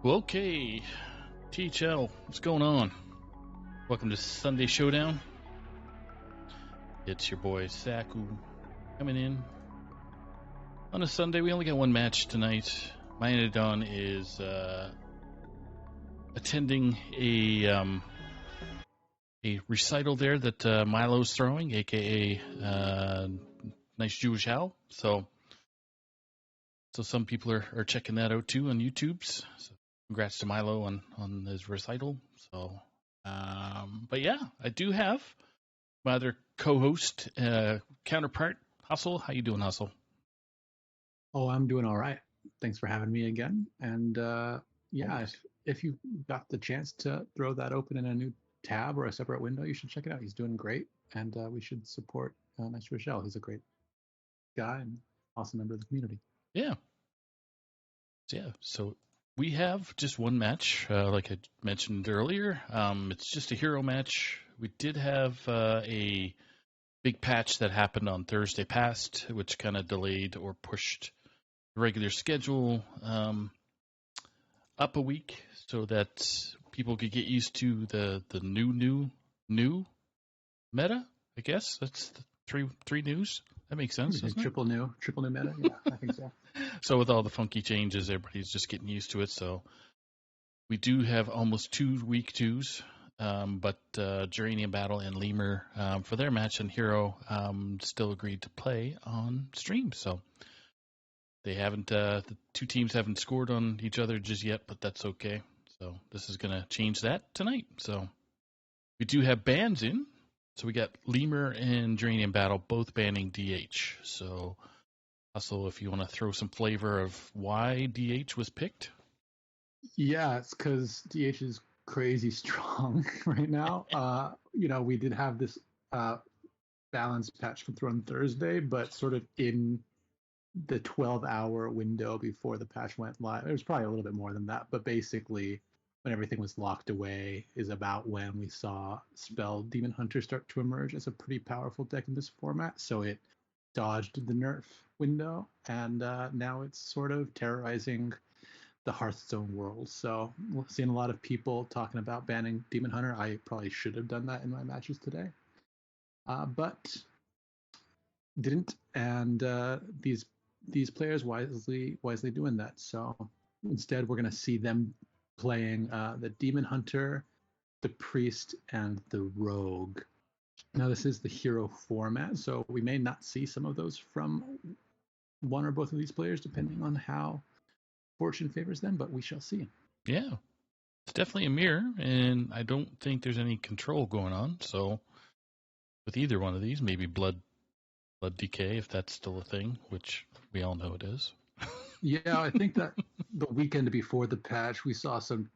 Well, okay, THL, what's going on? Welcome to Sunday Showdown. It's your boy Saku coming in on a Sunday. We only got one match tonight. My Anadon is attending a recital there that Milo's throwing, aka Nice Jewish Howl. So some people are checking that out too on YouTube's. So congrats to Milo on his recital. So, but yeah, I do have my other co-host, counterpart, Hustle. How you doing, Hustle? Oh, I'm doing all right. Thanks for having me again. And yeah, Always. if you got the chance to throw that open in a new tab or a separate window, you should check it out. He's doing great, and we should support Nice Rochelle. He's a great guy and awesome member of the community. Yeah, yeah. So we have just one match, like I mentioned earlier. It's just a hero match. We did have a big patch that happened on Thursday past, which kind of delayed or pushed the regular schedule up a week so that people could get used to the new meta. I guess that's the three news. That makes sense, doesn't it? Triple new meta. Yeah, I think so. So with all the funky changes, everybody's just getting used to it. So we do have almost 2 week twos, but Geranium Battle and Lemur for their match and Hero still agreed to play on stream. So they haven't. The two teams haven't scored on each other just yet, but that's okay. So this is gonna change that tonight. So we do have bans in. So we got Lemur and Geranium Battle both banning DH. So Hustle, if you want to throw some flavor of why DH was picked. Yeah, it's because DH is crazy strong right now. We did have this balance patch come through on Thursday, but sort of in the 12-hour window before the patch went live. It was probably a little bit more than that, but basically when everything was locked away is about when we saw Spell Demon Hunter start to emerge as a pretty powerful deck in this format. So it dodged the nerf window, and now it's sort of terrorizing the Hearthstone world. So we're seeing a lot of people talking about banning Demon Hunter. I probably should have done that in my matches today, but didn't. And these players wisely doing that. So instead, we're going to see them playing the Demon Hunter, the Priest, and the Rogue. Now, this is the hero format, so we may not see some of those from one or both of these players, depending on how fortune favors them, but we shall see. Yeah, it's definitely a mirror, and I don't think there's any control going on. So with either one of these, maybe blood decay if that's still a thing, which we all know it is. Yeah, I think that the weekend before the patch, we saw some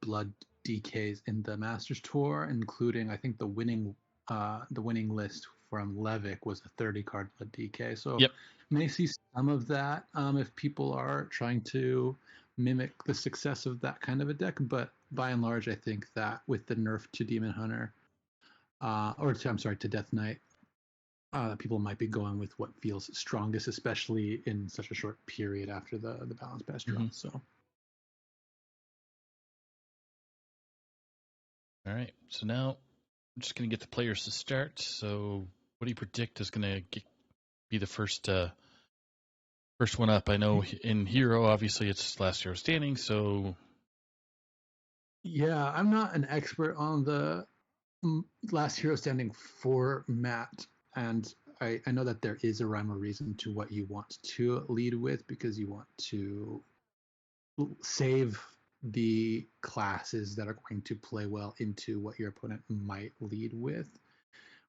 blood DKs in the Masters Tour, including I think the winning list from Levick was a 30 card blood DK. So Yep. may see some of that if people are trying to mimic the success of that kind of a deck. But by and large, I think that with the nerf to Demon Hunter, I'm sorry, to Death Knight, people might be going with what feels strongest, especially in such a short period after the balance patch Mm-hmm. drop. So All right. So now I'm just gonna get the players to start. So what do you predict is gonna be the first one up? I know in Hero, obviously it's last hero standing. So yeah, I'm not an expert on the last hero standing format, and I know that there is a rhyme or reason to what you want to lead with because you want to save the classes that are going to play well into what your opponent might lead with.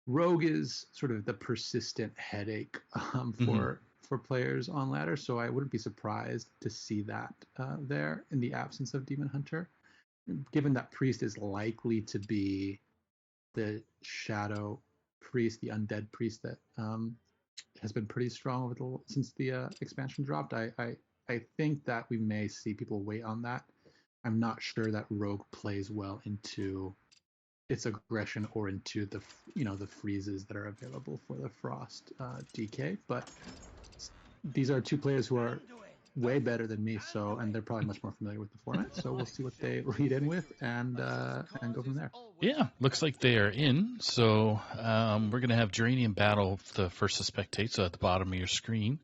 Rogue is sort of the persistent headache mm-hmm. for players on ladder, so I wouldn't be surprised to see that there in the absence of Demon Hunter. Given that Priest is likely to be the Shadow Priest, the Undead Priest that has been pretty strong since the expansion dropped, I think that we may see people wait on that. I'm not sure that Rogue plays well into its aggression or into the freezes that are available for the Frost DK. But these are two players who are way better than me, so, and they're probably much more familiar with the format. So we'll see what they lead in with and go from there. Yeah, looks like they are in. So we're going to have Geranium Battle, the first to spectate, so at the bottom of your screen,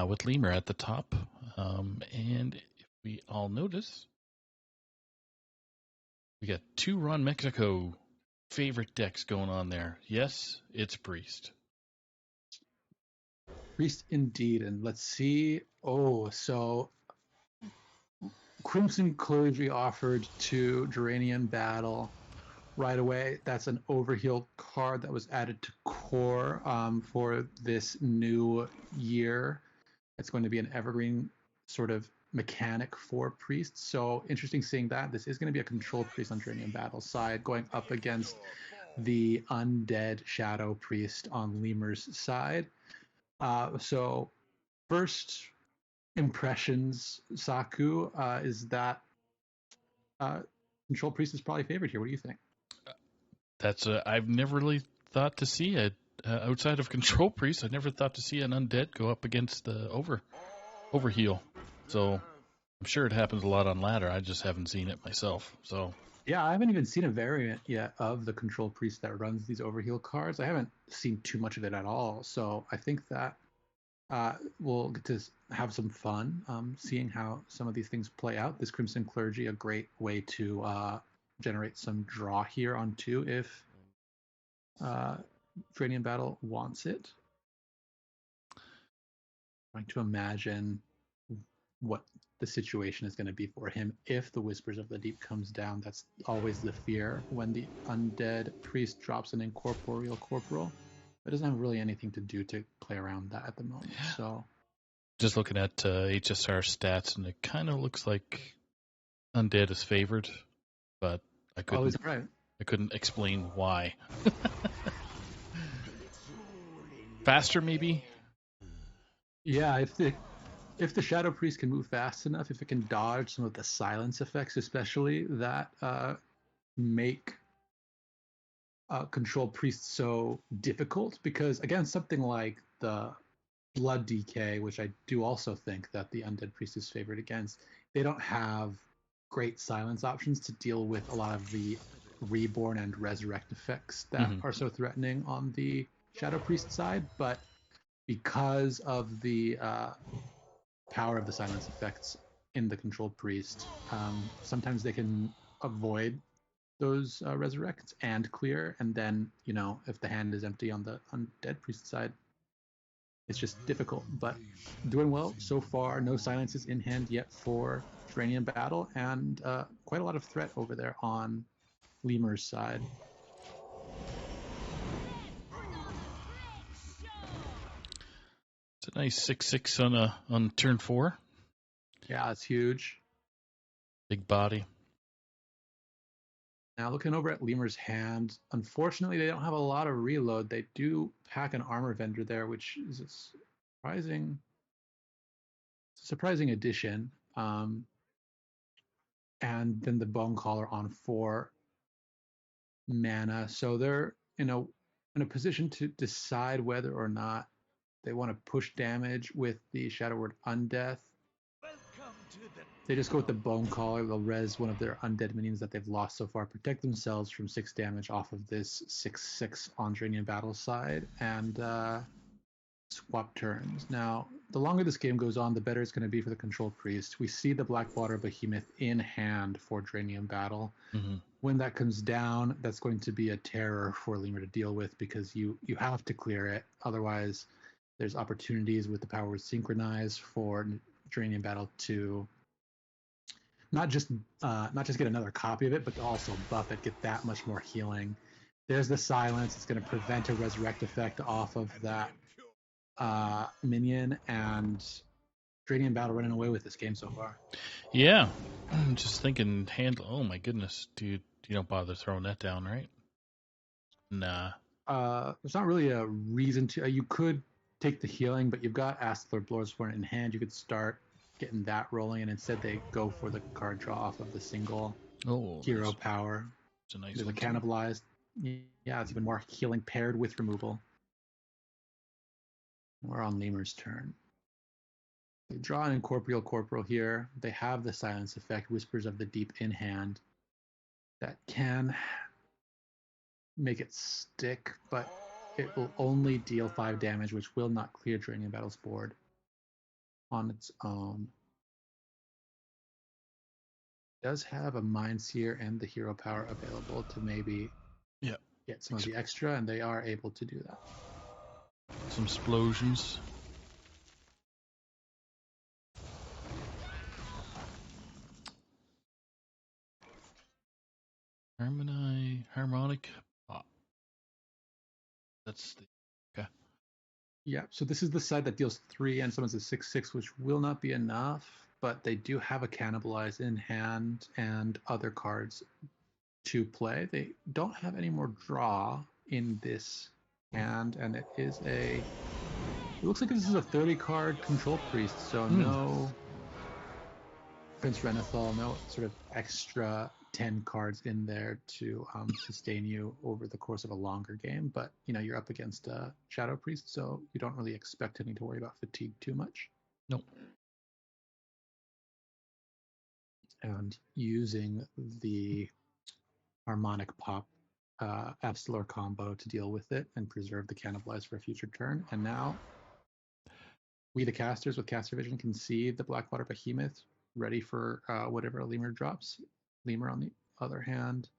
with Lemur at the top. And if we all notice, we got two Ron Mexico favorite decks going on there. Yes, it's Priest. Priest indeed, and let's see. Oh, so Crimson Clergy offered to Geranium Battle right away. That's an overheal card that was added to core for this new year. It's going to be an evergreen sort of mechanic for priests. So interesting seeing that. This is going to be a control priest on Geranium Battle side going up against the undead shadow priest on Lemur's side. So first impressions, Saku, is that control priest is probably favored here. What do you think? That's I've never really thought to see it outside of control priest. I never thought to see an undead go up against the overheal. So I'm sure it happens a lot on ladder. I just haven't seen it myself. So yeah, I haven't even seen a variant yet of the control priest that runs these overheal cards. I haven't seen too much of it at all. So I think that we'll get to have some fun seeing how some of these things play out. This Crimson Clergy, a great way to generate some draw here on two if Dranian Battle wants it. Trying to imagine what the situation is going to be for him if the Whispers of the Deep comes down. That's always the fear when the undead priest drops an incorporeal corporal. It doesn't have really anything to do to play around that at the moment. So just looking at HSR stats, and it kind of looks like undead is favored, but I couldn't. right. I couldn't explain why. Faster, maybe. Yeah, if the Shadow Priest can move fast enough, if it can dodge some of the silence effects, especially that make Control Priest so difficult, because again, something like the Blood Decay, which I do also think that the Undead Priest is favored against, they don't have great silence options to deal with a lot of the Reborn and Resurrect effects that are so threatening on the Shadow Priest side, but because of the power of the silence effects in the Controlled Priest, sometimes they can avoid those resurrects and clear, and then if the hand is empty on the undead priest side, it's just difficult. But doing well so far. No silences in hand yet for Geranium Battle, and quite a lot of threat over there on Lemur's side. It's a nice 6/6 on turn 4. Yeah, it's huge. Big body. Now looking over at Lemur's hand, unfortunately they don't have a lot of reload. They do pack an armor vendor there, which is a surprising addition. And then the Bone Collar on 4 mana. So they're in a position to decide whether or not they want to push damage with the Shadow Word Undeath. They just go with the Bone Collar. They'll res one of their undead minions that they've lost so far, protect themselves from 6 damage off of this 6/6 on Dranian Battle side, and swap turns. Now, the longer this game goes on, the better it's going to be for the Control Priest. We see the Blackwater Behemoth in hand for Dranian Battle. When that comes down, that's going to be a terror for Lemur to deal with, because you have to clear it. Otherwise, there's opportunities with the power of Synchronize for Dranian Battle to not just get another copy of it, but to also buff it, get that much more healing. There's the silence. It's going to prevent a resurrect effect off of that minion, and Dranian Battle running away with this game so far. Yeah, I'm just thinking handle. Oh my goodness, dude, you don't bother throwing that down, right? Nah. There's not really a reason to. You could take the healing, but you've got Astler Bloodsworn in hand. You could start getting that rolling, and instead they go for the card draw off of the single hero nice. power. It's a nice There's one. a cannibalized. Yeah, it's even more healing paired with removal. We're on Lemur's turn. They draw an Incorporeal Corporal here. They have the silence effect, Whispers of the Deep in hand. That can make it stick, but it will only deal 5 damage, which will not clear Draining Battle's board on its own. It does have a Mind Seer and the hero power available to maybe get some of the extra, and they are able to do that. Some explosions. Harmonic pop. That's the okay. Yeah, so this is the side that deals 3 and summons a 6/6, which will not be enough, but they do have a Cannibalize in hand and other cards to play. They don't have any more draw in this hand, and it looks like this is a 30 card Control Priest, so no Prince Renethal, no sort of extra 10 cards in there to sustain you over the course of a longer game, but you're up against a Shadow Priest, so you don't really expect any to worry about fatigue too much. Nope. And using the Harmonic Pop Abstalor combo to deal with it and preserve the Cannibalize for a future turn. And now we, the casters with Caster Vision, can see the Blackwater Behemoth ready for whatever a Lemur drops. Lemur, on the other hand,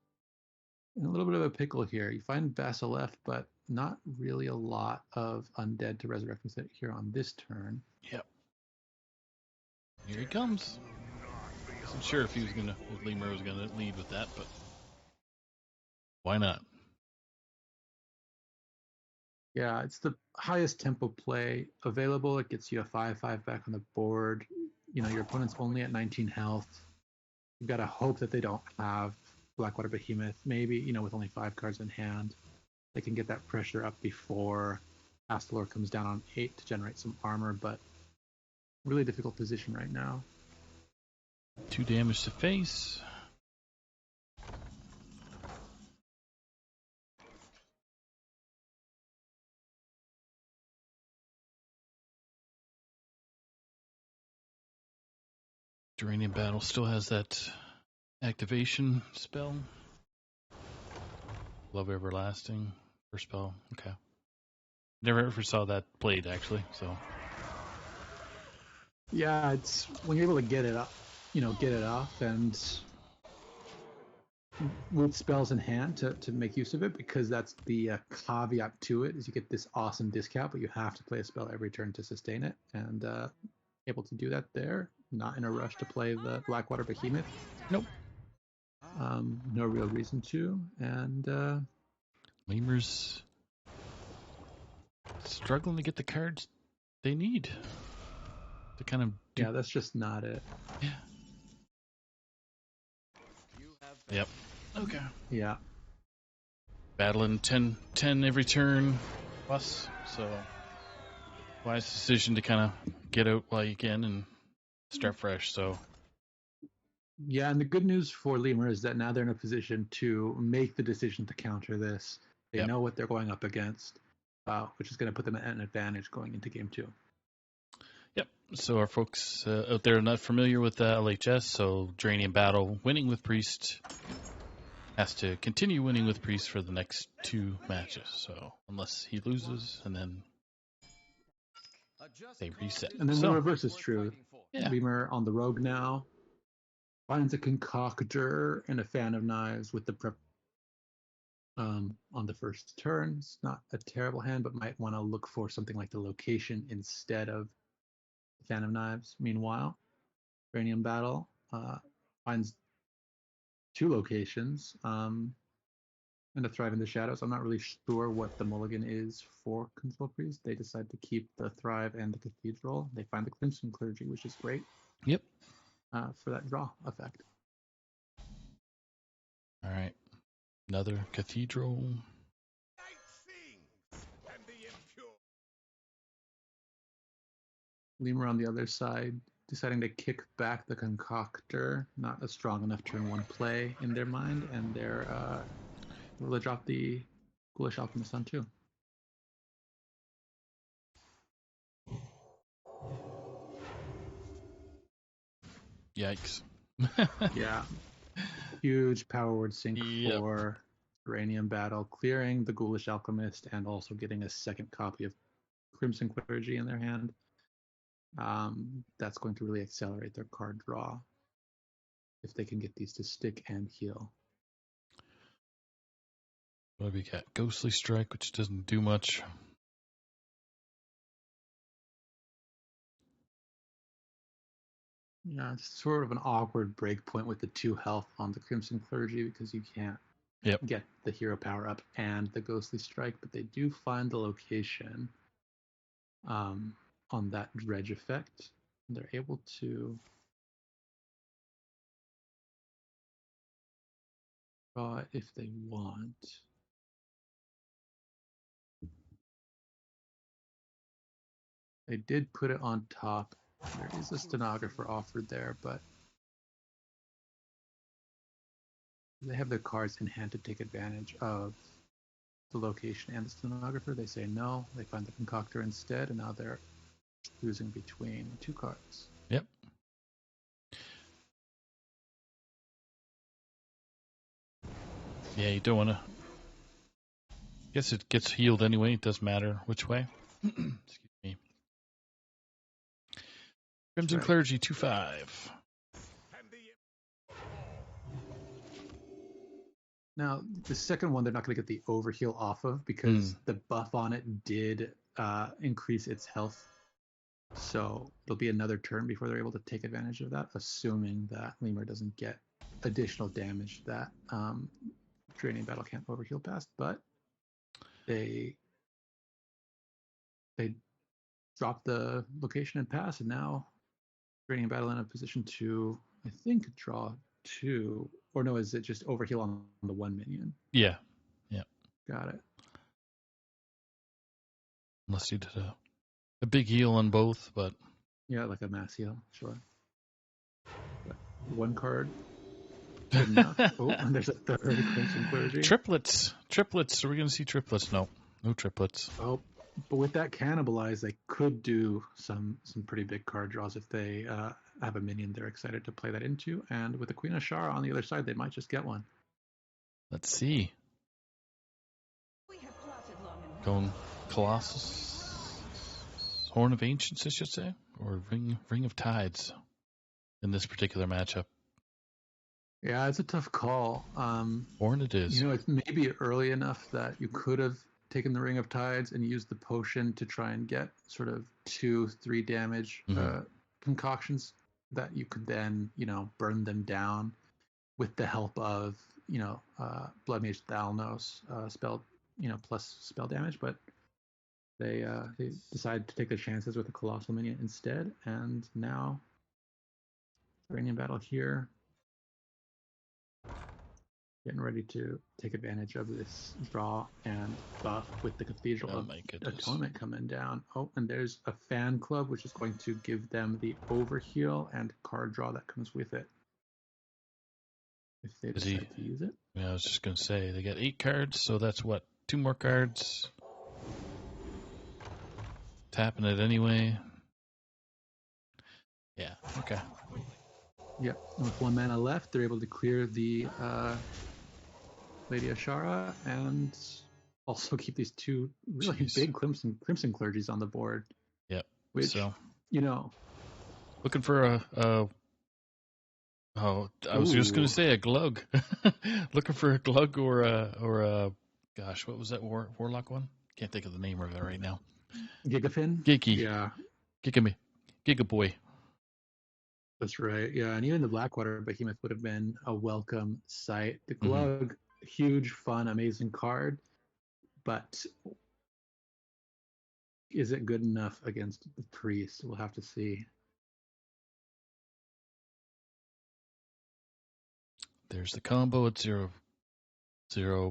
in a little bit of a pickle here. You find Basilisk, but not really a lot of undead to resurrect with it here on this turn. Yep. Here he comes. Wasn't sure if Lemur was gonna lead with that, but why not? Yeah, it's the highest tempo play available. It gets you a 5/5 back on the board. Your opponent's only at 19 health. You've got to hope that they don't have Blackwater Behemoth. Maybe, with only 5 cards in hand, they can get that pressure up before Astalor comes down on 8 to generate some armor, but really difficult position right now. 2 damage to face. Duranian Battle still has that activation spell. Love Everlasting. First spell. Okay. Never ever saw that played, actually, so. Yeah, it's when you're able to get it up, get it off, and with spells in hand to make use of it, because that's the caveat to it, is you get this awesome discount, but you have to play a spell every turn to sustain it, and able to do that there. Not in a rush to play the Blackwater Behemoth. Nope. No real reason to, and Lemur's struggling to get the cards they need to kind of do. Yeah, that's just not it. Yeah. Yep. Okay. Yeah. Battling 10 every turn plus, so wise decision to kind of get out while you can and start fresh. So yeah, and the good news for Lemur is that now they're in a position to make the decision to counter this. They know what they're going up against, which is going to put them at an advantage going into game 2. Yep. So our folks out there are not familiar with LHS, so Draining Battle winning with Priest has to continue winning with Priest for the next 2 matches. So unless he loses, and then they reset. And then the reverse is true. Yeah. Lemur on the rogue now finds a Concoctor and a Fan of Knives with the prep on the first turn. It's not a terrible hand, but might want to look for something like the location instead of the Fan of Knives. Meanwhile, Uranium Battle finds 2 locations and a Thrive in the Shadows. I'm not really sure what the mulligan is for Control Priest. They decide to keep the Thrive and the Cathedral. They find the Crimson Clergy, which is great. Yep. For that draw effect. All right. Another Cathedral. Lemur on the other side, deciding to kick back the Concoctor. Not a strong enough turn 1 play in their mind, and they're will drop the Ghoulish Alchemist on 2. Yikes. Yeah. Huge power word sink Yep. for Uranium Battle, clearing the Ghoulish Alchemist and also getting a second copy of Crimson Clergy in their hand. That's going to really accelerate their card draw if they can get these to stick and heal. What have we got? Ghostly Strike, which doesn't do much. Yeah, it's sort of an awkward break point with the 2 health on the Crimson Clergy because you can't get the hero power up and the Ghostly Strike, but they do find the location on that dredge effect. They're able to draw it if they want. They did put it on top. There is a stenographer offered there, but they have their cards in hand to take advantage of the location and the stenographer. They say no. They find the concoctor instead, and now they're choosing between 2 cards. Yep. Yeah, you don't want to. Guess it gets healed anyway. It doesn't matter which way. Excuse me. Crimson Clergy 2/5. Now, the second one, they're not going to get the overheal off of because the buff on it did increase its health. So there'll be another turn before they're able to take advantage of that, assuming that Lemur doesn't get additional damage that Draining Battle can't overheal past. But they drop the location and pass, and now Draining Battle in a position to, I think, draw 2. Or no, is it just overheal on the 1 minion? Yeah. Got it. Unless you did a big heal on both, but yeah, like a mass heal, sure. But 1 card, good enough. Oh, and there's a third Crimson Clergy. Triplets. Are we going to see triplets? No triplets. Oh, but with that cannibalize, they could do some pretty big card draws if they have a minion they're excited to play that into. And with the Queen of Shara on the other side, they might just get one. Let's see. Going Colossus, Horn of Ancients, I should say, or Ring of Tides in this particular matchup. Yeah, it's a tough call. Horn it is. It's maybe early enough that you could have taken the Ring of Tides and used the potion to try and get sort of 2-3 damage concoctions that you could then, burn them down with the help of, Blood Mage Thalnos spell, plus spell damage. But they decided to take their chances with the Colossal Minion instead, and now Iranian Battle here. Getting ready to take advantage of this draw and buff with the Cathedral of Atonement coming down. Oh, and there's a fan club, which is going to give them the overheal and card draw that comes with it. If they decide to use it. Yeah, I was just going to say, they got 8 cards, so that's what? 2 more cards. Tapping it anyway. Yeah, okay. Yep, and with 1 mana left, they're able to clear the Lady Ashara and also keep these 2 really big Crimson Clergies on the board. Yep. Which, so, looking for I was just going to say a glug. Looking for a glug or a gosh, what was that warlock one? Can't think of the name of it right now. Gigafin? Giga. Yeah. Giga boy. That's right. Yeah, and even the Blackwater Behemoth would have been a welcome sight. The glug, huge, fun, amazing card, but is it good enough against the priest? We'll have to see. There's the combo at 0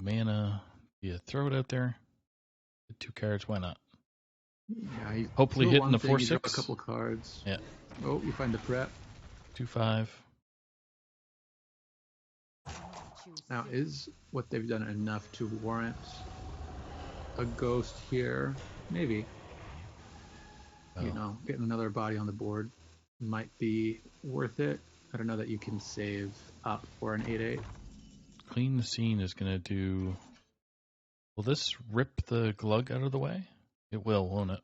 mana. You throw it out there. Get 2 cards. Why not? Yeah. Hopefully hitting the 4/6. A couple cards. Yeah. Oh, you find the prep. 2/5. Now, is what they've done enough to warrant a ghost here? Maybe. Getting another body on the board might be worth it. I don't know that you can save up for an 8/8. Clean the scene is going to do. Will this rip the glug out of the way? It will, won't it?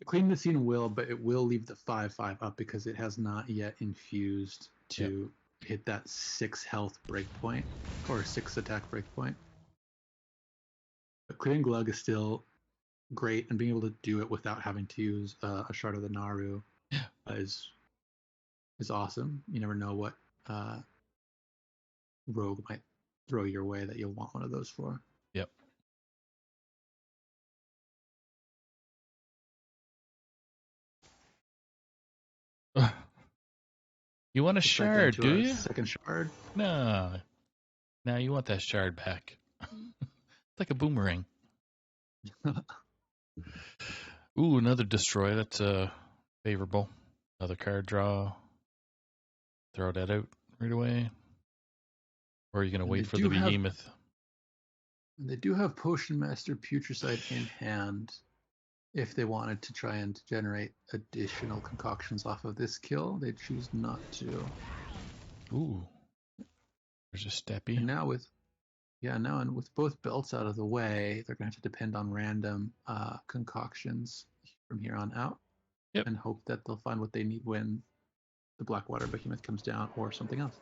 Clean the scene will, but it will leave the 5/5 up because it has not yet infused to hit that 6 health breakpoint or 6 attack breakpoint. But clearing glug is still great, and being able to do it without having to use a shard of the Naru is awesome. You never know what rogue might throw your way that you'll want one of those for. Yep. You want a shard, do you? Second shard? No. Now you want that shard back. It's like a boomerang. Ooh, another destroy. That's favorable. Another card draw. Throw that out right away. Or are you going to wait for the behemoth? They do have Potion Master Putricide in hand if they wanted to try and generate additional concoctions off of this kill. They choose not to. Ooh. There's a steppy. And now with both belts out of the way, they're going to have to depend on random concoctions from here on out. Yep. And hope that they'll find what they need when the Blackwater Behemoth comes down or something else.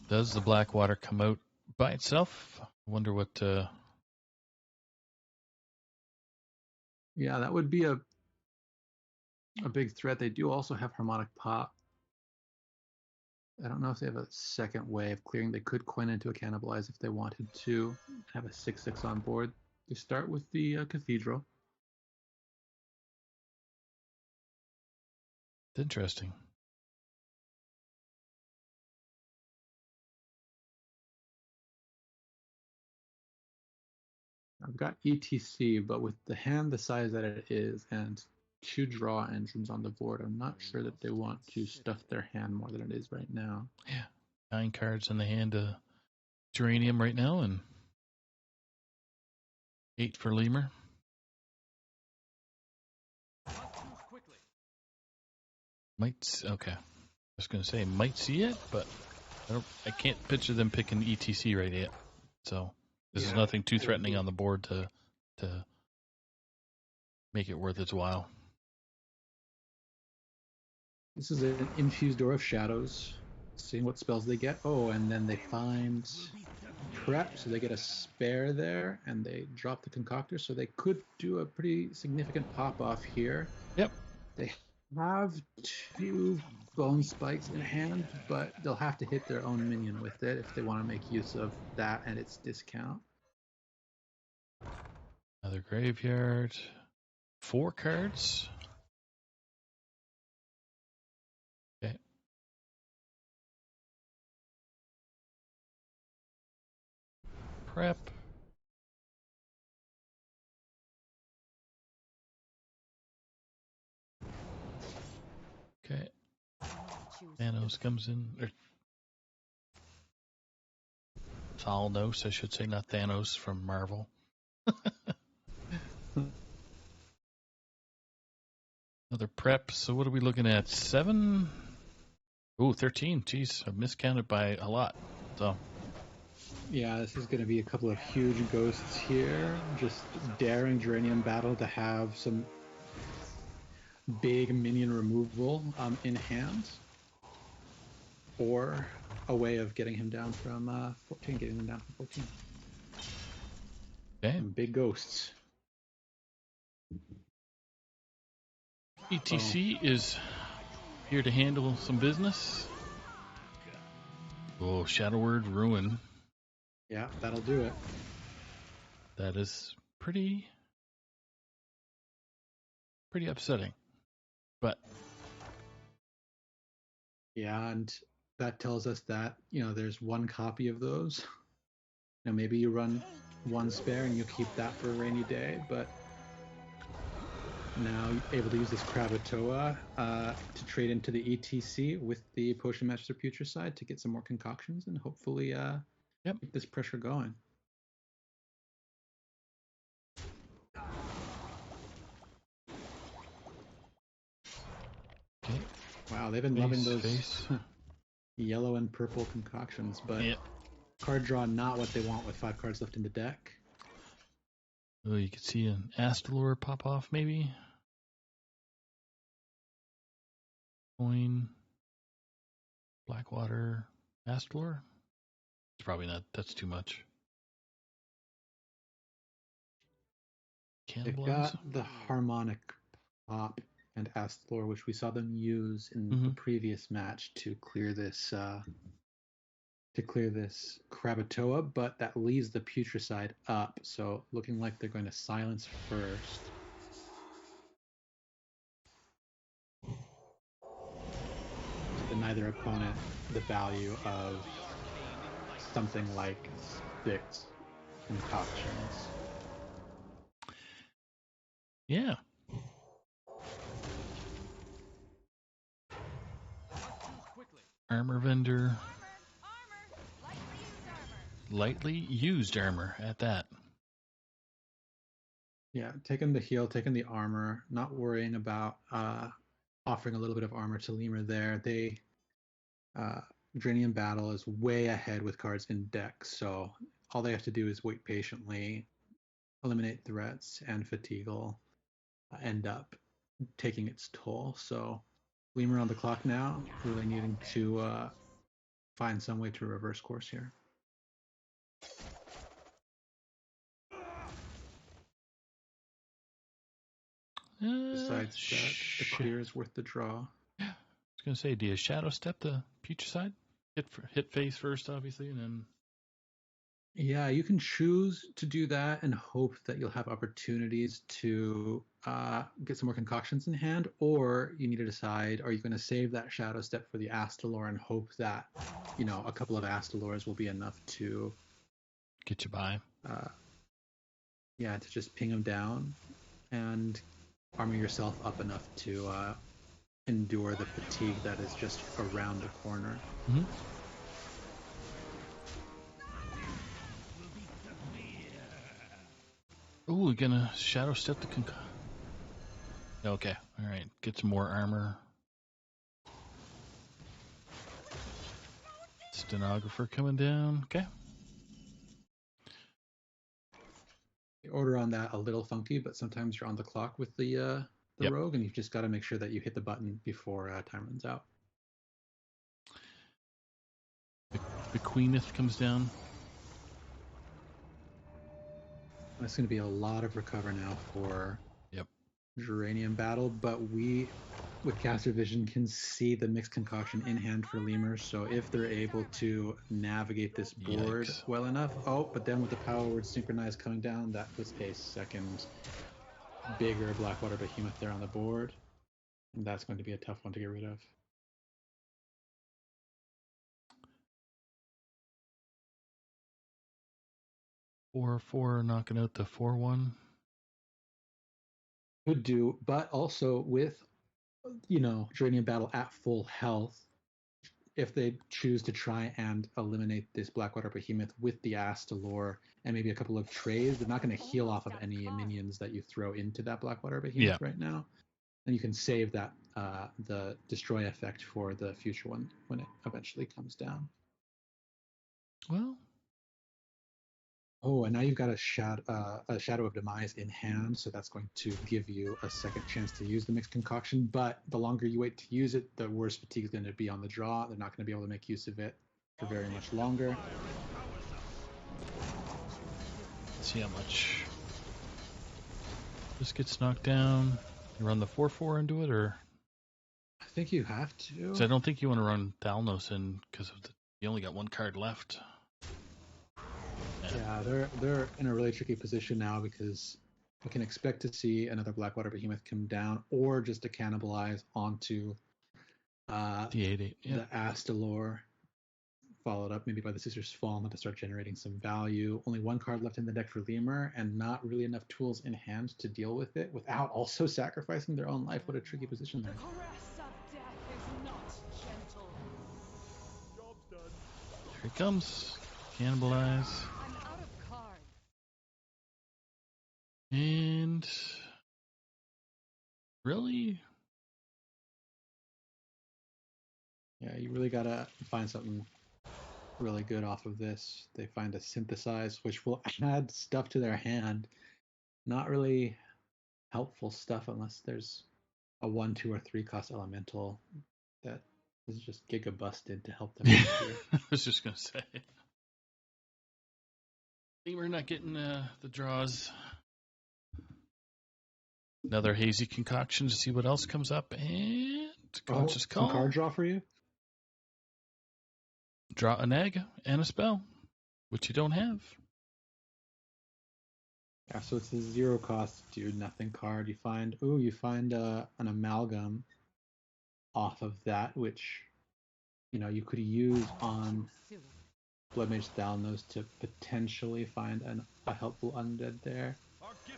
Does the Blackwater come out by itself? I wonder what... Yeah, that would be a big threat. They do also have Harmonic Pop. I don't know if they have a second way of clearing. They could coin into a Cannibalize if they wanted to have a 6/6 on board. They start with the Cathedral. It's interesting. I've got ETC, but with the hand the size that it is and 2 draw engines on the board, I'm not sure that they want to stuff their hand more than it is right now. Yeah. 9 cards in the hand of Geranium right now, and 8 for Lemur. Okay. I was going to say might see it, but I can't picture them picking ETC right yet. So this is nothing too threatening on the board to make it worth its while. This is an infused Door of Shadows. Seeing what spells they get. Oh, and then they find Prep, so they get a spare there, and they drop the Concoctor, so they could do a pretty significant pop-off here. Yep. They have 2 Bone Spikes in hand, but they'll have to hit their own minion with it if they want to make use of that and its discount. Another graveyard. 4 cards. Okay. Prep. Okay. Thanos comes in. Thalnos, I should say, not Thanos from Marvel. Another prep. So what are we looking at? 7? Ooh, 13. Jeez, I miscounted by a lot. So. Yeah, this is going to be a couple of huge ghosts here. Just daring Geranium Battle to have some big minion removal in hand. Or a way of getting him down from 14, getting him down from 14. Okay. Some big ghosts. ETC is here to handle some business. Oh, Shadow Word Ruin. Yeah, that'll do it. That is pretty upsetting. But yeah, and that tells us that, there's 1 copy of those. Now maybe you run 1 spare and you keep that for a rainy day, but now you're able to use this Krakatoa to trade into the ETC with the Potion Master Putricide to get some more concoctions and hopefully keep this pressure going. Wow, they've been loving those Face. yellow and purple concoctions, but Yep. card draw not what they want with 5 cards left in the deck. Oh, you could see an Astalor pop off, maybe. Coin. Blackwater. Astalor. It's probably not. That's too much. They've Cannibalize. got the harmonic pop and Astalor, which we saw them use in the Mm-hmm. previous match to clear this Krakatoa, but that leaves the Putricide up. So looking like they're going to silence first. To deny their opponent the value of something like 6 concoctions. Yeah. Armor vendor. Lightly used armor at that. Yeah, taking the heal, taking the armor, not worrying about offering a little bit of armor to Lemur there. They Dranium Battle is way ahead with cards in deck, so all they have to do is wait patiently, eliminate threats, and fatigue will end up taking its toll. So Lemur on the clock now, really needing to find some way to reverse course here. Besides that, the clear is worth the draw. Yeah, I was gonna say, do you shadow step the Putricide? Hit face first, obviously, and then. Yeah, you can choose to do that and hope that you'll have opportunities to get some more concoctions in hand, or you need to decide: are you going to save that shadow step for the Astalor and hope that a couple of Astalors will be enough to Get you by. To just ping them down and armor yourself up enough to endure the fatigue that is just around the corner. Mm-hmm. Oh, we're gonna shadow step the Okay, all right. Get some more armor. Stenographer coming down. Okay. The order on that a little funky, but sometimes you're on the clock with the Yep. rogue, and you've just got to make sure that you hit the button before time runs out. The Queeneth comes down. That's going to be a lot of recover now for Yep. Geranium Battle, but we, with Caster Vision, can see the mixed concoction in hand for Lemur. So if they're able to navigate this board Yikes. well enough, but then with the Power Word Synchronized coming down, that puts a second bigger Blackwater Behemoth there on the board, and that's going to be a tough one to get rid of. 4/4 knocking out the 4/1. Could do, but also with Geranium Battle at full health, if they choose to try and eliminate this Blackwater Behemoth with the Astalor and maybe a couple of trays, they're not going to heal off of any minions that you throw into that Blackwater Behemoth right now. And you can save that the destroy effect for the future one when it eventually comes down. Well. Oh, and now you've got a Shadow of Demise in hand, so that's going to give you a second chance to use the mixed concoction. But the longer you wait to use it, the worse fatigue is going to be on the draw. They're not going to be able to make use of it for very much longer. Let's see how much. This gets knocked down. You run the 4/4 into it, or? I think you have to. So I don't think you want to run Thalnos in because you only got one card left. Yeah, they're in a really tricky position now because we can expect to see another Blackwater Behemoth come down, or just to cannibalize onto the Astalor, followed up maybe by the Sister's Fallen to start generating some value. Only one card left in the deck for Lemur, and not really enough tools in hand to deal with it without also sacrificing their own life. What a tricky position there. Here it comes. Cannibalize. And really? Yeah, you really gotta find something really good off of this. They find a synthesize, which will add stuff to their hand. Not really helpful stuff unless there's a 1, 2, or 3 cost elemental that is just giga busted to help them out here. I was just gonna say. We're not getting the draws. Another hazy concoction to see what else comes up, and conscious Some call. card draw for you? Draw an egg and a spell, which you don't have. Yeah, so it's a 0 cost do nothing card. You find an amalgam off of that, which you could use on Blood Mage Thalnos to potentially find a helpful undead there,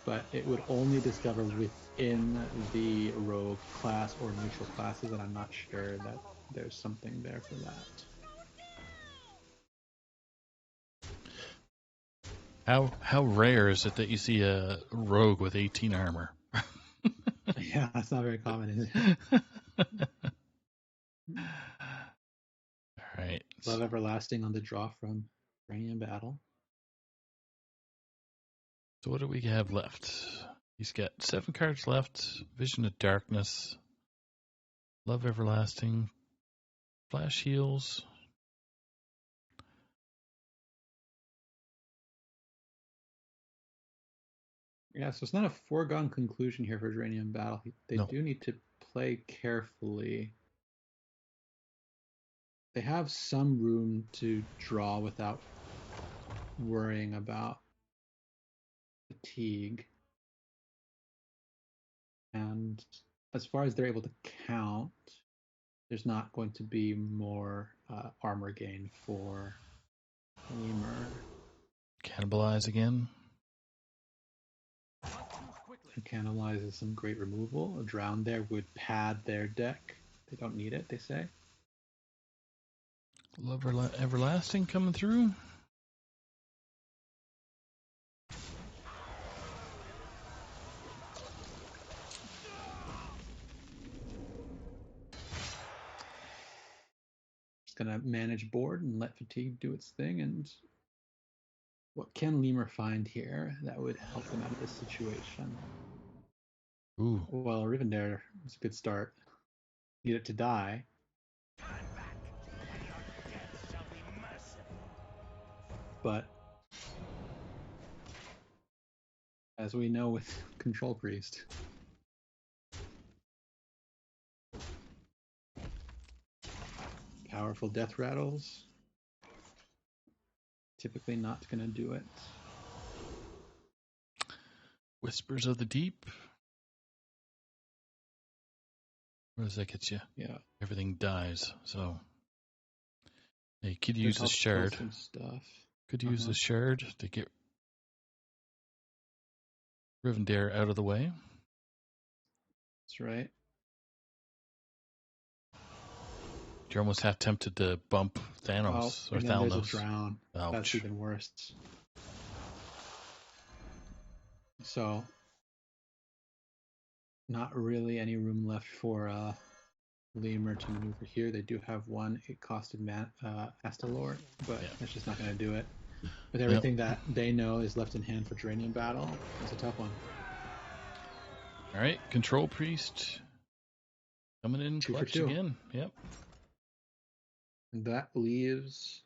but it would only discover within the rogue class or neutral classes, and I'm not sure that there's something there for that. How rare is it that you see a rogue with 18 armor? Yeah, that's not very common, is it? All right. Love Everlasting on the draw from Brainium Battle. So what do we have left? He's got 7 cards left. Vision of Darkness, Love Everlasting, Flash Heals. Yeah, so it's not a foregone conclusion here for Dranium Battle. They do need to play carefully. They have some room to draw without worrying about fatigue. And as far as they're able to count, there's not going to be more armor gain for Lemur. Cannibalize again. And Cannibalize is some great removal. A Drown there would pad their deck. They don't need it, they say. Love Everlasting coming through. Just going to manage board and let fatigue do its thing. And what can Lemur find here that would help them out of this situation? Ooh. Well, Rivendare is a good start. Need it to die. But as we know with Control Priest, powerful death rattles, typically not going to do it. Whispers of the Deep. Where does that get you? Yeah. Everything dies, so you could use the shard. Some stuff. Could use the shard to get Rivendare out of the way. That's right. You're almost half tempted to bump Thanos or Thalnos. There's a Drown. Ouch. That's even worse. So, not really any room left for Lemur to maneuver here. They do have one 8-costed Astalor, but that's just not going to do it. With everything that they know is left in hand for Dranium Battle, it's a tough one. All right, Control Priest coming in 2 clutch for 2 again. Yep. And that leaves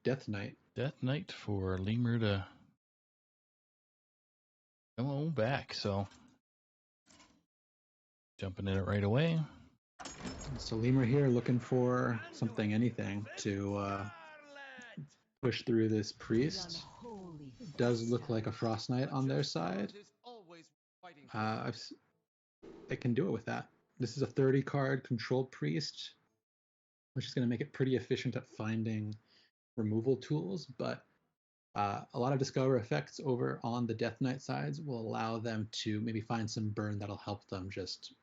Death Knight. Death Knight for Lemur to come on back, so jumping in it right away. So Lemur here looking for something, anything to push through this priest. It does look like a Frost Knight on their side. They can do it with that. This is a 30-card controlled priest, which is going to make it pretty efficient at finding removal tools, but a lot of Discover effects over on the Death Knight sides will allow them to maybe find some burn that'll help them just,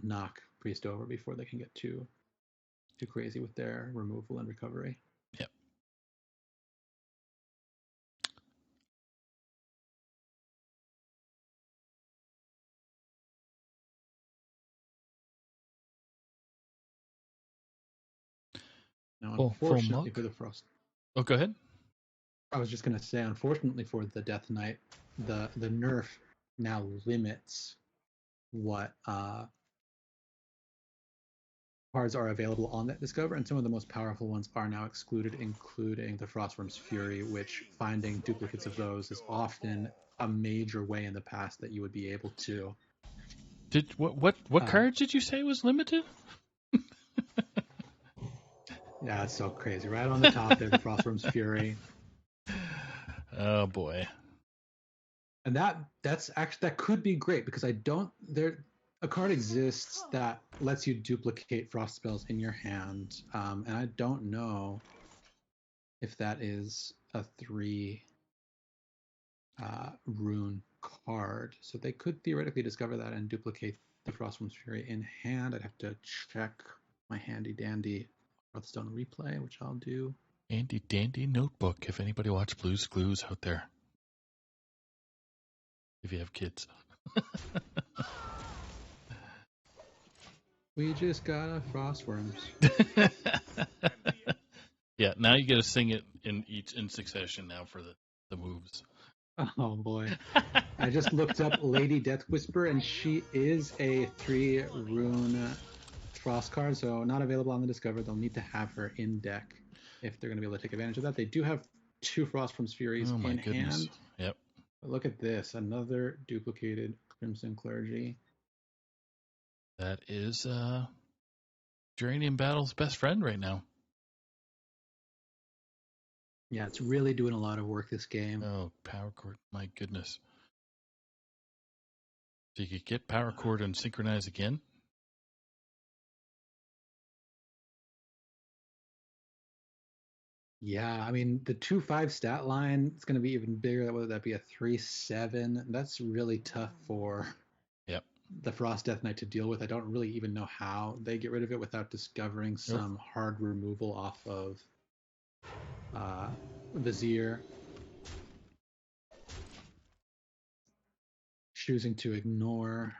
knock priest over before they can get too crazy with their removal and recovery. Yep. Now, Full unfortunately mug? for the Frost, Oh, go ahead. I was just going to say, unfortunately for the Death Knight, the nerf now limits what cards are available on that Discover, and some of the most powerful ones are now excluded, including the Frostworm's Fury, which finding duplicates of those is often a major way in the past that you would be able to. What cards did you say was limited? Yeah, it's so crazy. Right on the top there, the Frostworm's Fury. Oh boy. And that's actually, that could be great because I don't there a card exists that lets you duplicate frost spells in your hand, and I don't know if that is a 3 rune card. So they could theoretically discover that and duplicate the Frostworm's Fury in hand. I'd have to check my handy dandy Hearthstone replay, which I'll do. Handy dandy notebook. If anybody watched Blue's Clues out there, if you have kids. We just got a Frostworms. Yeah, now you got to sing it in succession now for the moves. Oh boy. I just looked up Lady Death Whisper, and she is a 3 rune frost card, so not available on the Discover. They'll need to have her in deck if they're going to be able to take advantage of that. They do have 2 Frostworm's Furies Oh my in goodness. hand. Yep. But look at this, another duplicated Crimson Clergy. That is Geranium Battle's best friend right now. Yeah, it's really doing a lot of work this game. Oh, Power Chord. My goodness. So you could get Power Chord and synchronize again? Yeah, I mean, the 2/5 stat line is going to be even bigger. Whether that be a 3/7, that's really tough for Yep. the Frost Death Knight to deal with. I don't really even know how they get rid of it without discovering some hard removal off of Vizier. Choosing to ignore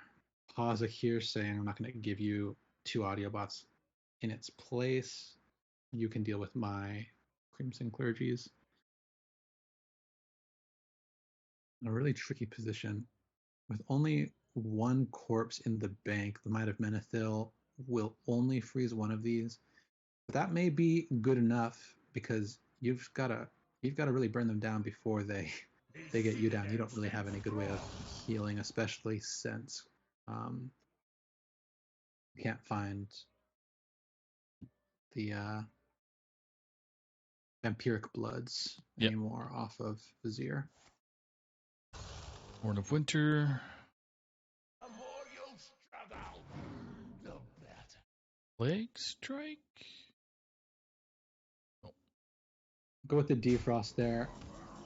Paza here, saying I'm not going to give you 2 audio bots in its place. You can deal with my Crimson Clergies. In a really tricky position. With only 1 corpse in the bank, the Might of Menethil will only freeze one of these. But that may be good enough because you've got to really burn them down before they get you down. You don't really have any good way of healing, especially since you can't find the vampiric bloods anymore off of Vizier. Horn of Winter. Plague Strike. Oh. Go with the defrost there.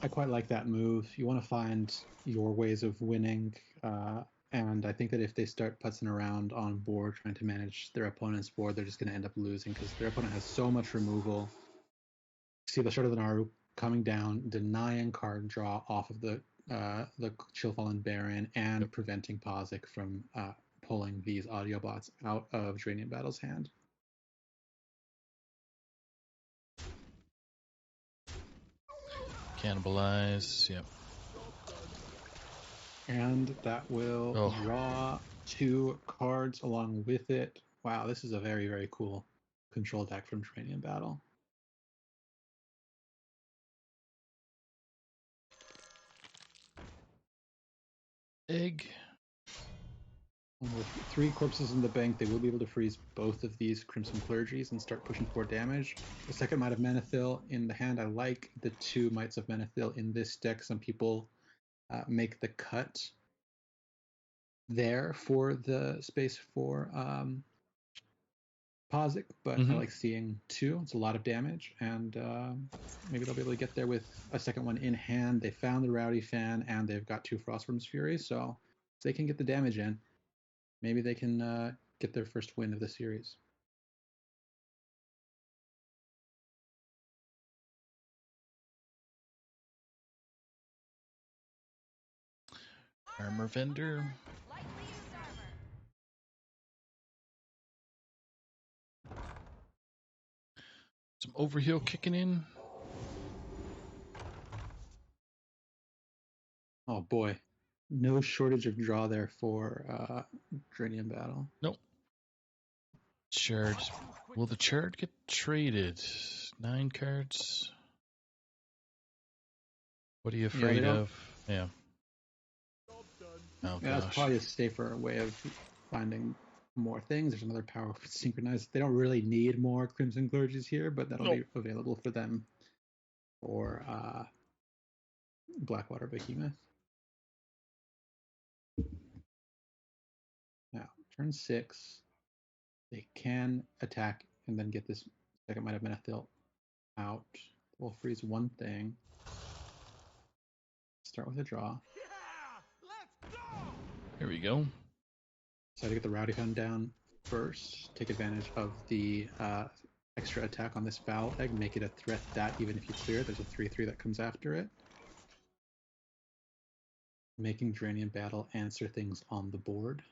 I quite like that move. You want to find your ways of winning, and I think that if they start putzing around on board trying to manage their opponent's board, they're just going to end up losing because their opponent has so much removal. See the Shard of the Naru coming down, denying card draw off of the Chillfallen Baron, and preventing Pazik from pulling these audio bots out of Geranium Battle's hand. Cannibalize, yep. And that will draw 2 cards along with it. Wow, this is a very, very cool control deck from Geranium Battle. Egg. And with 3 corpses in the bank, they will be able to freeze both of these Crimson Clergies and start pushing for damage. The second Might of Menethil in the hand. I like the 2 Mights of Menethil in this deck. Some people make the cut there for the space for Pazik, but I like seeing 2. It's a lot of damage, and maybe they'll be able to get there with a second one in hand. They found the Rowdy Fan, and they've got 2 Frostworm's Fury, so if they can get the damage in, maybe they can get their first win of the series. Armor Vendor. Some overheal kicking in. Oh boy, no shortage of draw there for Dranium Battle. Nope. Shard. Will the Shard get traded? 9 cards. What are you afraid of? Yeah. Oh Yeah, that's gosh. probably a safer way of finding more things. There's another power synchronized. They don't really need more Crimson Clergies here, but that'll be available for them for Blackwater Behemoth. Now, turn 6, they can attack and then get this second Might of Menethil out. We'll freeze one thing. Start with a draw. Here we go. So to get the Rowdy Hound down first, take advantage of the extra attack on this foul egg, make it a threat that even if you clear, there's a 3/3 that comes after it. Making Dranium Battle answer things on the board.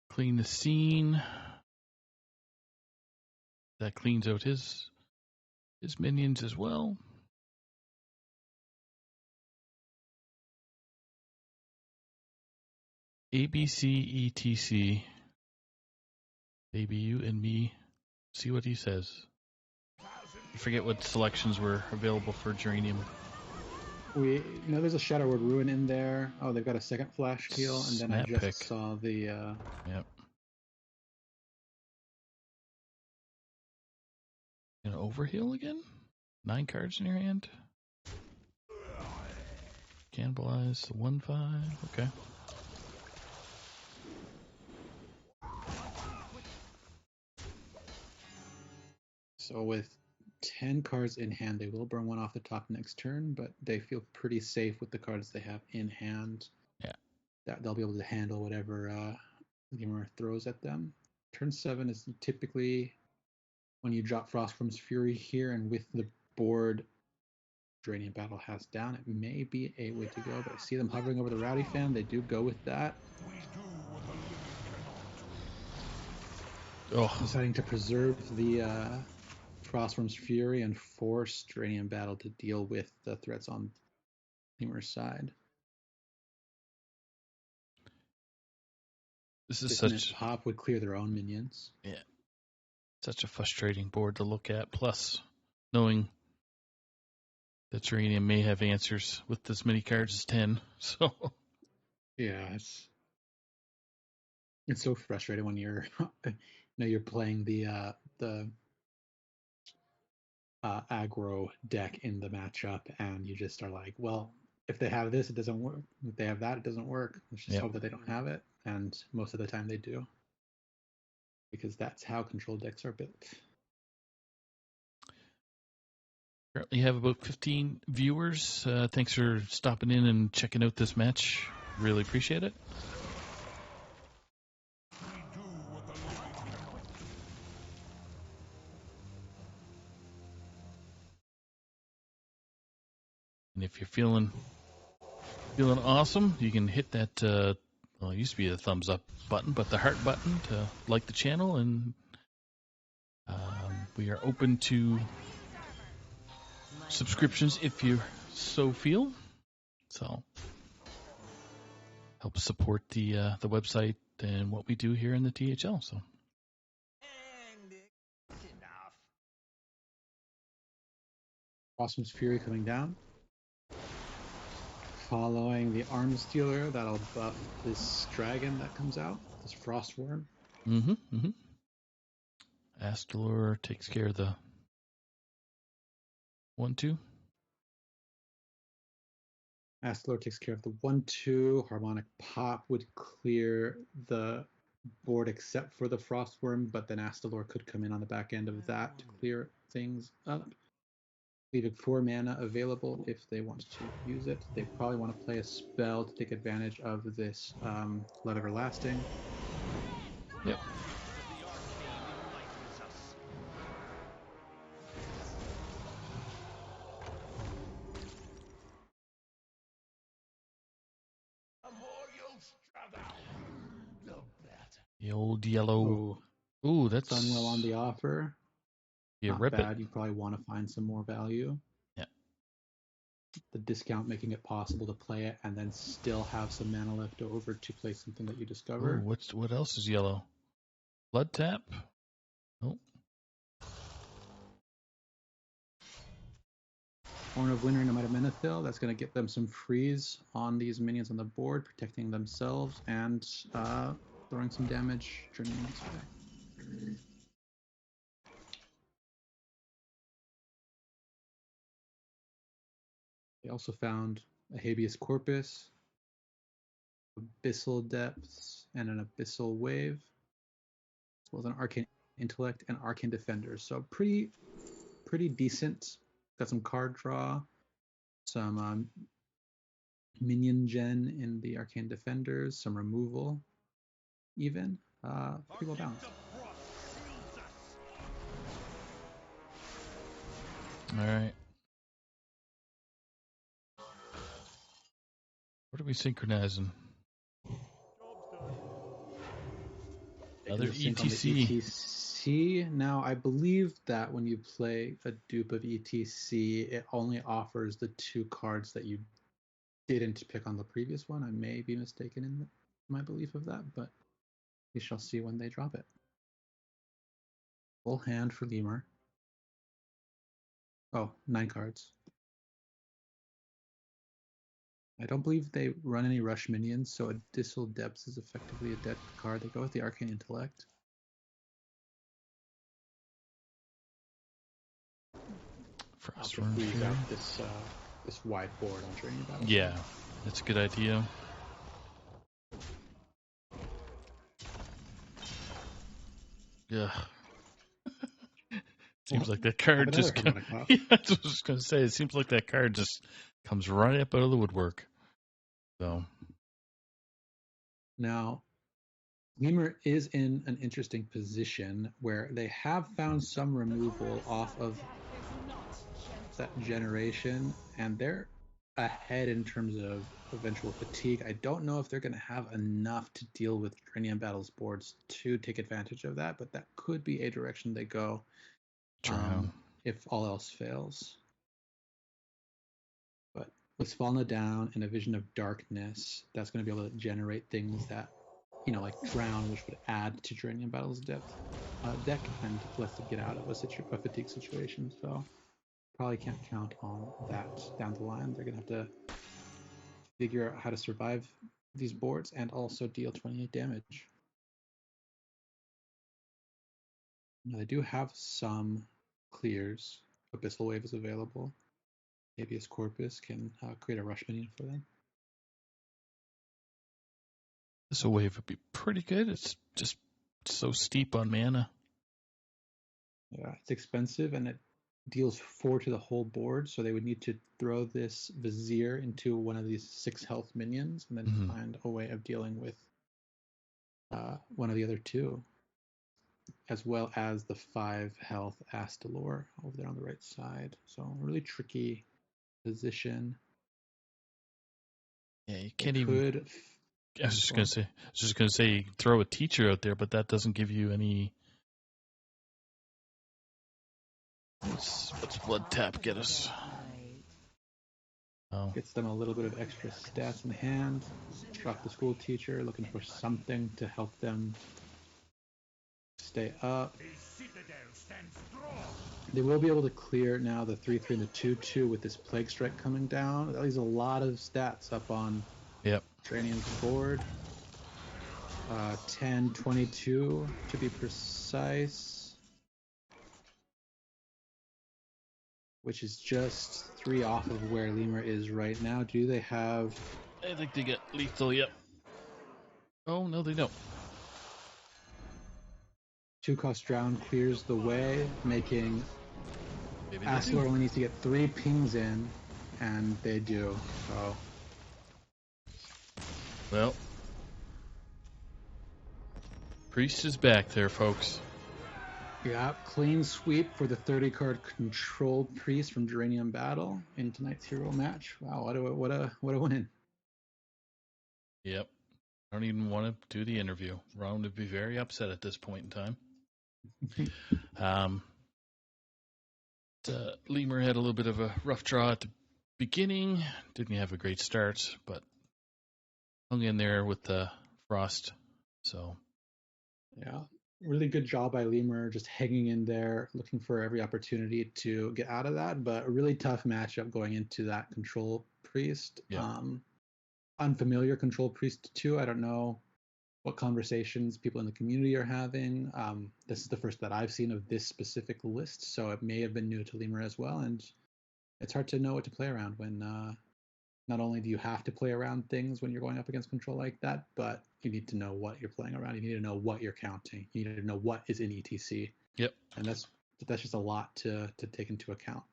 Clean the scene. That cleans out his minions as well. ABCETC. Baby, you and me. See what he says. I forget what selections were available for Geranium. We know there's a Shadow Word Ruin in there. Oh, they've got a second flash heal, and then Snap I just pick. saw the. Yep. Gonna overheal again? 9 cards in your hand. Cannibalize 1/5. Okay. So with 10 cards in hand, they will burn one off the top next turn, but they feel pretty safe with the cards they have in hand. Yeah. That they'll be able to handle whatever Gamer throws at them. Turn 7 is typically when you drop Frostworm's Fury here, and with the board Dranium Battle has down, it may be a way to go, but I see them hovering over the Rowdy Fan. They do go with that. Deciding to preserve the Frostworm's Fury and force Dranium Battle to deal with the threats on Lemur's side. This is Dissonant such Pop would clear their own minions. Yeah. Such a frustrating board to look at. Plus, knowing that Geranium may have answers with as many cards as 10. So yeah, it's so frustrating when you're you're playing the aggro deck in the matchup, and you just are like, well, if they have this, it doesn't work. If they have that, it doesn't work. Let's just hope that they don't have it, and most of the time they do, because that's how control decks are built. Currently have about 15 viewers. Thanks for stopping in and checking out this match. Really appreciate it. And if you're feeling awesome, you can hit that, well, it used to be the thumbs up button, but the heart button to like the channel. And we are open to subscriptions if you so feel. So help support the website and what we do here in the THL. So. Frostworm's Fury coming down. Following the Arms Dealer, that'll buff this dragon that comes out, this Frostworm. Astalor takes care of the 1/2. Astalor takes care of the 1/2. Harmonic Pop would clear the board except for the Frostworm, but then Astalor could come in on the back end of that to clear things up. Leaving 4 mana available if they want to use it. They probably want to play a spell to take advantage of this Blood Everlasting. Yep. The old yellow. Ooh, that's Sunwell on the offer. yeah, Not rip it. bad. You probably want to find some more value. Yeah. The discount making it possible to play it and then still have some mana left over to play something that you Ooh, discover. what else is yellow? Blood tap. Oh, Horn of Winter and Menethil, that's going to get them some freeze on these minions on the board, protecting themselves and throwing some damage during the next way. They also found a Habeas Corpus, Abyssal Depths, and an Abyssal Wave, as well as an Arcane Intellect and Arcane Defenders. So pretty decent. Got some card draw, some minion gen in the Arcane Defenders, some removal, even. Pretty well balanced. all right. What are we synchronizing? Another Sync on the ETC. ETC. Now, I believe that when you play a dupe of ETC, it only offers the 2 cards that you didn't pick on the previous one. I may be mistaken in my belief of that, but we shall see when they drop it. Full hand for Lemur. Oh, 9 cards. I don't believe they run any rush minions, so Abyssal Depths is effectively a dead card. They go with the Arcane Intellect. Frost To Run freeze Fury. out this wide board on Draining Battle. Yeah, that's a good idea. Yeah. Seems like that card just comes. Yeah, that's what I was going to say. It seems like that card just comes right up out of the woodwork. So now, Lemur is in an interesting position where they have found some removal off of that generation, and they're ahead in terms of eventual fatigue. I don't know if they're going to have enough to deal with Dranium Battles boards to take advantage of that, but that could be a direction they go if all else fails. But with Svalna down and a Vision of Darkness, that's going to be able to generate things that, like Drown, which would add to Dranium Battles depth deck and lets them get out of a fatigue situation. So probably can't count on that down the line. They're going to have to figure out how to survive these boards and also deal 28 damage. Now, they do have some clears. Abyssal Wave is available. Habeas Corpus can create a rush minion for them. this wave would be pretty good. It's just so steep on mana. Yeah, it's expensive and it deals 4 to the whole board, so they would need to throw this Vizier into one of these 6 health minions and then find a way of dealing with one of the other 2, as well as the 5 health Astalor over there on the right side. So a really tricky position. Yeah, you can't even. I was just gonna say, throw a teacher out there, but that doesn't give you any. What's blood tap get us? Oh. Gets them a little bit of extra stats in hand. Drop the school teacher, looking for something to help them stay up. They will be able to clear now the 3/3 and the 2/2 with this Plague Strike coming down. That leaves a lot of stats up on Dranium's board. 10, 22 to be precise, which is just 3 off of where Lemur is right now. Do they have... I think they get lethal, yep. Oh, no, they don't. 2-cost Drown clears the way, making Astalor only needs to get 3 pings in, and they do. So, well, Priest is back there, folks. Yeah, clean sweep for the 30-card control Priest from Geranium Battle in tonight's hero match. Wow, what a win! Yep. I don't even want to do the interview. Ron would be very upset at this point in time. Um, Lemur had a little bit of a rough draw at the beginning. Didn't have a great start, but hung in there with the Frost. So Yeah, really good job by Lemur, just hanging in there, looking for every opportunity to get out of that. But a really tough matchup going into that Control Priest. yeah, Unfamiliar Control Priest too. I don't know what conversations people in the community are having. This is the first that I've seen of this specific list, so it may have been new to Lemur as well. And it's hard to know what to play around when not only do you have to play around things when you're going up against control like that, but you need to know what you're playing around. You need to know what you're counting. You need to know what is in ETC, yep, and that's just a lot to take into account.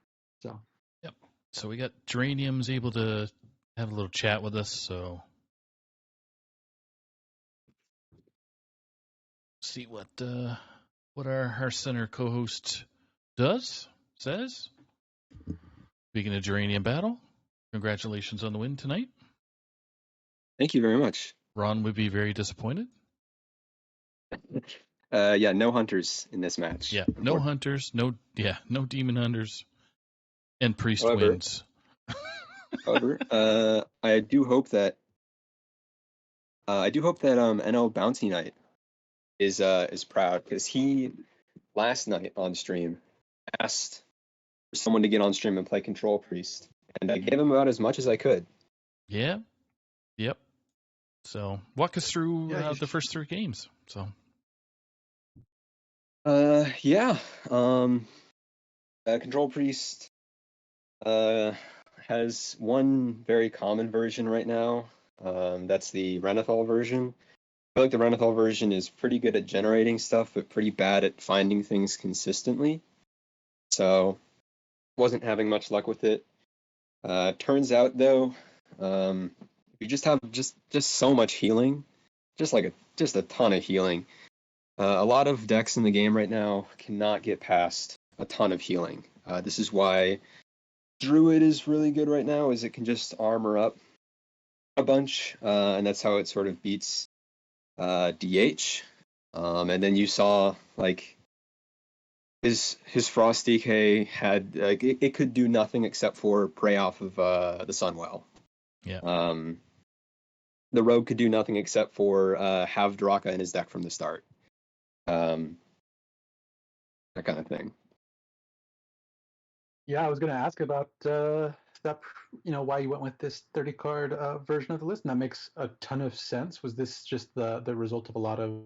So yep. So we got Geranium's able to have a little chat with us. So see what our center co-host says. Speaking of Geranium Battle, congratulations on the win tonight. Thank you very much. Ron would be very disappointed. Yeah, no hunters in this match. Yeah, no hunters, no demon hunters, and priest However, wins. However, I do hope that NL Bounty Knight is proud, because he last night on stream asked for someone to get on stream and play Control Priest, and I gave him about as much as I could. Yeah, yep. So walk us through the first 3 games. So yeah, Control Priest has one very common version right now. That's the Renathal version. I feel like the Renathal version is pretty good at generating stuff, but pretty bad at finding things consistently. So wasn't having much luck with it. Turns out though, you just have just so much healing, just a ton of healing. A lot of decks in the game right now cannot get past a ton of healing. This is why Druid is really good right now, is it can just armor up a bunch, and that's how it sort of beats DH. And then you saw like his Frost DK had like it could do nothing except for prey off of the Sunwell. yeah. The Rogue could do nothing except for have Draka in his deck from the start. That kind of thing. yeah, I was going to ask about that. Why you went with this 30 card version of the list, and that makes a ton of sense. Was this just the result of a lot of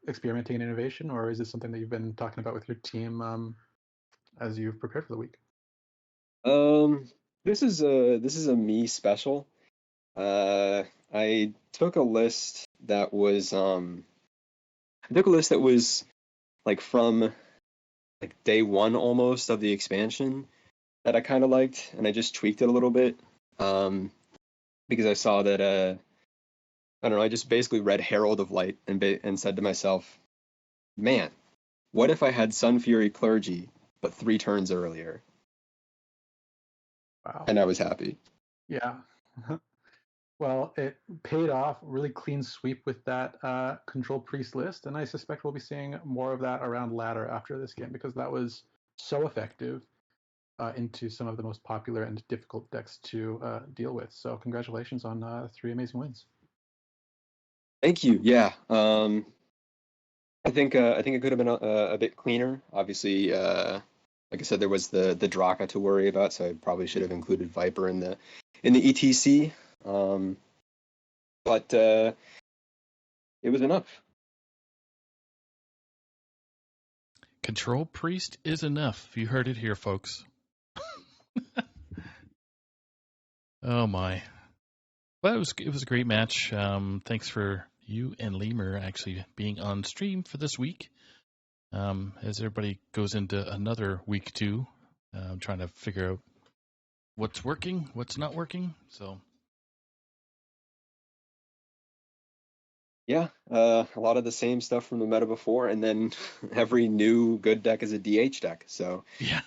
experimenting and innovation, or is this something that you've been talking about with your team as you've prepared for the week? This is a me special. I took a list that was like from like day one almost of the expansion that I kind of liked, and I just tweaked it a little bit because I saw that I don't know, I just basically read Herald of Light and said to myself, man, what if I had Sun Fury Clergy but 3 turns earlier? Wow. And I was happy. Yeah. Well, it paid off. Really clean sweep with that Control Priest list, and I suspect we'll be seeing more of that around ladder after this game, because that was so effective into some of the most popular and difficult decks to deal with. So congratulations on 3 amazing wins. Thank you. Yeah. I think it could have been a bit cleaner. Obviously, like I said, there was the Draka to worry about, so I probably should have included Viper in the ETC. But it was enough. Control Priest is enough. You heard it here, folks. Oh my! Well, it was a great match. Thanks for you and Lemur actually being on stream for this week. As everybody goes into another week 2, trying to figure out what's working, what's not working. So yeah, a lot of the same stuff from the meta before, and then every new good deck is a DH deck. So yeah,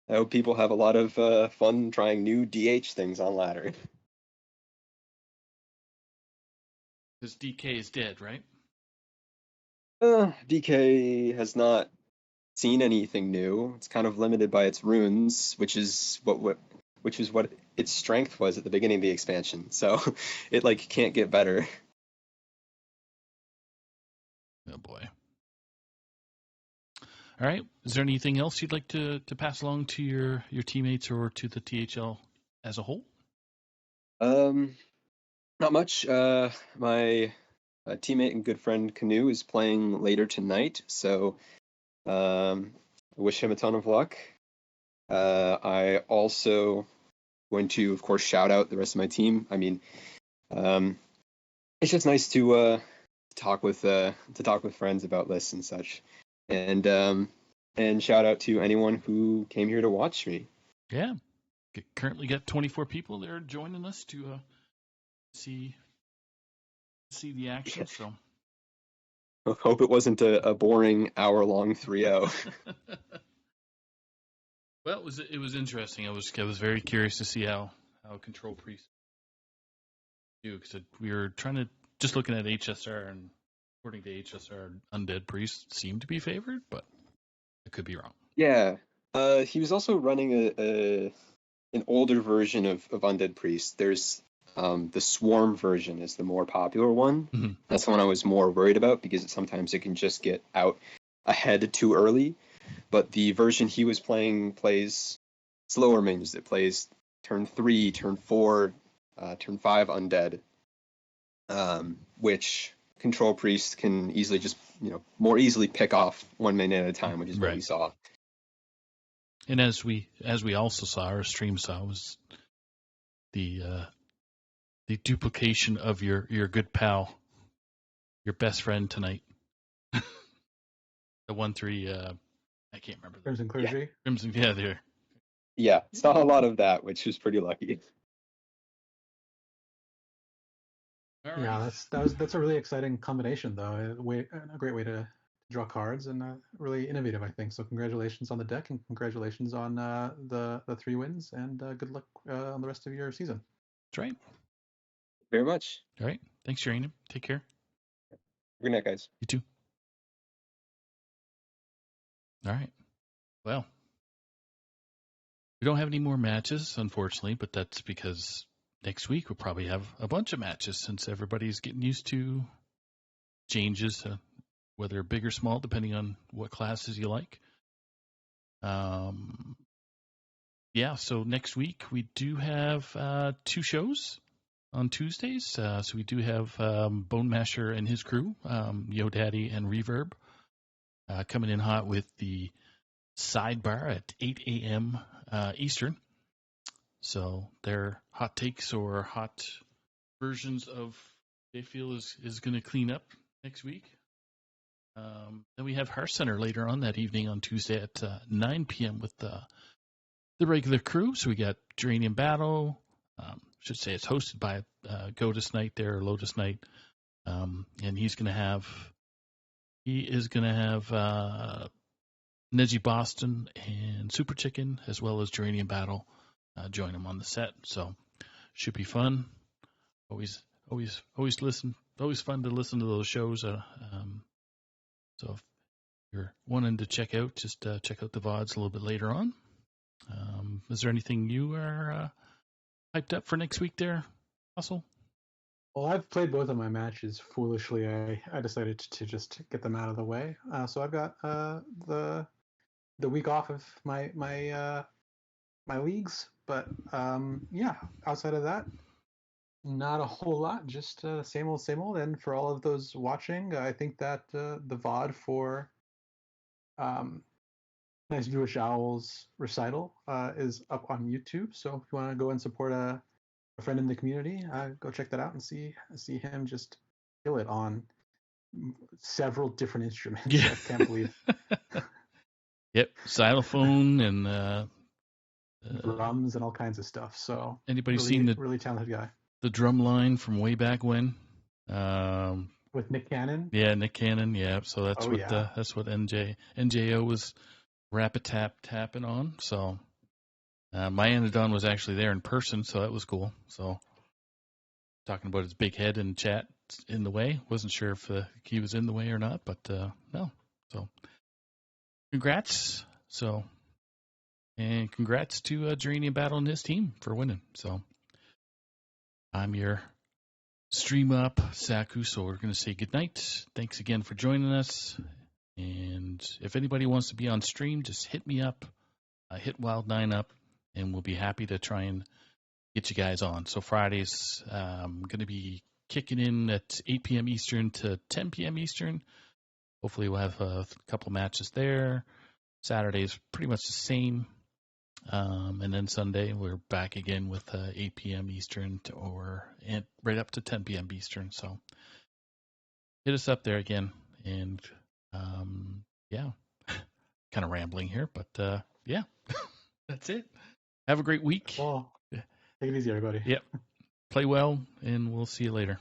I hope people have a lot of fun trying new DH things on ladder. This DK is dead, right? DK has not seen anything new. It's kind of limited by its runes, which is what its strength was at the beginning of the expansion. So it like can't get better. Oh boy. All right. Is there anything else you'd like to pass along to your teammates or to the THL as a whole? Not much. My teammate and good friend Canoe is playing later tonight, so wish him a ton of luck. I also going to, of course, shout out the rest of my team. I mean, it's just nice to talk with friends about lists and such, and shout out to anyone who came here to watch me. Yeah, currently got 24 people there joining us to see the action. So hope it wasn't a boring hour-long 3-0. Well, it was interesting. I was very curious to see how Control Priest do, because we were trying to just looking at HSR, and according to HSR, Undead Priest seemed to be favored, but I could be wrong. Yeah, he was also running an older version of Undead Priest. There's the Swarm version is the more popular one. Mm-hmm. That's the one I was more worried about because sometimes it can just get out ahead too early. But the version he was playing plays slower minions. It plays turn 3, turn 4, turn 5 undead, which Control Priest can easily just more easily pick off one minion at a time, which is what we saw. And as we also saw, our stream saw, was the duplication of your good pal, your best friend tonight. The 1-3, I can't remember. Crimson Clergy. Yeah. Crimson, yeah, there. Yeah, saw a lot of that, which was pretty lucky. All Yeah, right. that's a really exciting combination, though. A great way to draw cards, and really innovative, I think. So congratulations on the deck, and congratulations on the 3 wins, and good luck on the rest of your season. That's right. Very much. All right. Thanks, Uranium. Take care. Good night, guys. You too. All right. Well, we don't have any more matches, unfortunately, but that's because next week we'll probably have a bunch of matches since everybody's getting used to changes, whether big or small, depending on what classes you like. Yeah, so next week we do have 2 shows on Tuesdays. So we do have Bone Masher and his crew, Yo Daddy and Reverb, coming in hot with the Sidebar at 8 a.m. Eastern. So their hot takes or hot versions of they feel is going to clean up next week. Then we have Hearth Center later on that evening on Tuesday at 9 p.m. with the regular crew. So we got Geranium Battle. Should say it's hosted by Gotus Knight there, or Lotus Knight, and he is going to have Neji Boston and Super Chicken, as well as Geranium Battle, join him on the set. So should be fun. Always fun to listen to those shows. So if you're wanting to check out, just check out the VODs a little bit later on. Is there anything you are hyped up for next week there, Russell? Well, I've played both of my matches. Foolishly, I decided to just get them out of the way. So I've got the week off of my leagues, but yeah, outside of that, not a whole lot. Just same old, same old. And for all of those watching, I think that the VOD for Nice Jewish Owls recital is up on YouTube. So if you want to go and support a friend in the community, go check that out and see him just kill it on several different instruments. Yeah. I can't believe. Yep, xylophone and drums and all kinds of stuff. So anybody really, seen the really talented guy? The drum line from way back when? With Nick Cannon? Yeah, Nick Cannon. Yeah, so that's what NJO was tapping on. So my Anadon was actually there in person, so that was cool. So talking about his big head in chat in the way. Wasn't sure if he was in the way or not, but no. So congrats. So and congrats to Geranium Battle and his team for winning. So I'm your stream up Saku. So we're going to say goodnight. Thanks again for joining us. And if anybody wants to be on stream, just hit me up. Hit Wild9 up, and we'll be happy to try and get you guys on. So Fridays, going to be kicking in at 8 p.m. Eastern to 10 p.m. Eastern. Hopefully we'll have a couple matches there. Saturday's pretty much the same. And then Sunday, we're back again with 8 p.m. Eastern right up to 10 p.m. Eastern. So hit us up there again. And yeah, kind of rambling here, but yeah, that's it. Have a great week. Well, take it easy, everybody. Yep. Play well, and we'll see you later.